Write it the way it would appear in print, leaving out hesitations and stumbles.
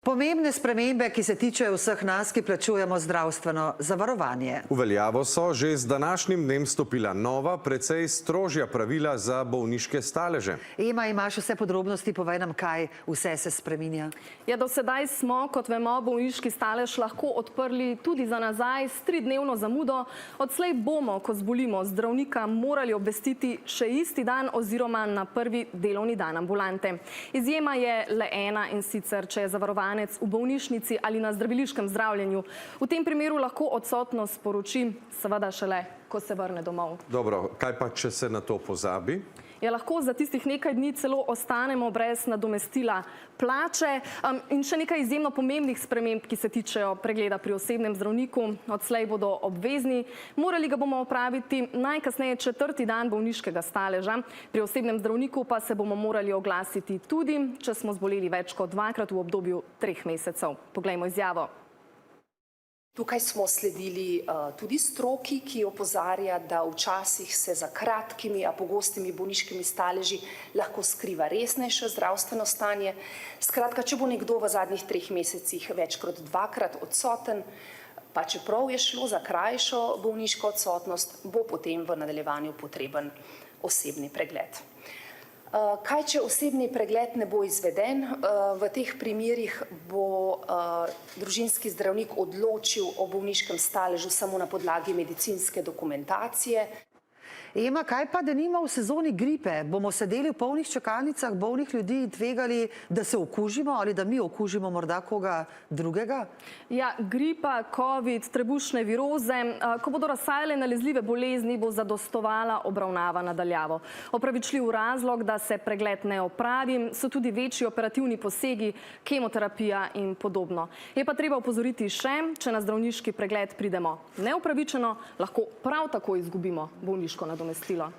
Pomembne spremembe, ki se tičejo vseh nas, ki plačujemo zdravstveno zavarovanje. V veljavo so že z današnjim dnem stopila nova, precej strožja pravila za bolniške staleže. Ema, imaš vse podrobnosti, povej nam, kaj vse se spreminja. Ja, do sedaj smo, kot vemo, bolniški stalež lahko odprli tudi za nazaj s 3-dnevno zamudo. Odslej bomo, ko zbolimo, zdravnika morali obvestiti še isti dan oziroma na prvi delovni dan ambulante. Izjema je le ena, in sicer, če je zavarovan v bolnišnici ali na zdraviliškem zdravljenju. V tem primeru lahko odsotnost sporoči, seveda šele, ko se vrne domov. Dobro, kaj pa, če se na to pozabi? Ja, lahko za tistih nekaj dni celo ostanemo brez nadomestila plače. In še nekaj izjemno pomembnih sprememb, ki se tičejo pregleda pri osebnem zdravniku. Odslej bodo obvezni. Morali ga bomo opraviti najkasneje 4. dan bolniškega staleža. Pri osebnem zdravniku pa se bomo morali oglasiti tudi, če smo zboleli več kot 2-krat v obdobju 3 mesecev. Poglejmo izjavo. Tukaj smo sledili tudi stroki, ki opozarja, da včasih se za kratkimi, a pogostimi bolniškimi staleži lahko skriva resnejše zdravstveno stanje. Skratka, če bo nekdo v zadnjih 3 mesecih več kot 2-krat odsoten, pa čeprav je šlo za krajšo bolniško odsotnost, bo potem v nadaljevanju potreben osebni pregled. Kaj, če osebni pregled ne bo izveden? V teh primerih bo družinski zdravnik odločil o bolniškem staležu samo na podlagi medicinske dokumentacije. Ema, kaj pa, da nima v sezoni gripe? Bomo sedeli v polnih čakalnicah bolnih ljudi in tvegali, da se okužimo ali da mi okužimo morda koga drugega? Ja, gripa, covid, trebušne viroze, ko bodo razsajale nalezljive bolezni, bo zadostovala obravnava na daljavo. Opravičljiv razlog, da se pregled ne opravi, so tudi večji operativni posegi, kemoterapija in podobno. Je pa treba opozoriti še, če na zdravniški pregled pridemo neupravičeno, lahko prav tako izgubimo bolniško nadomestilo.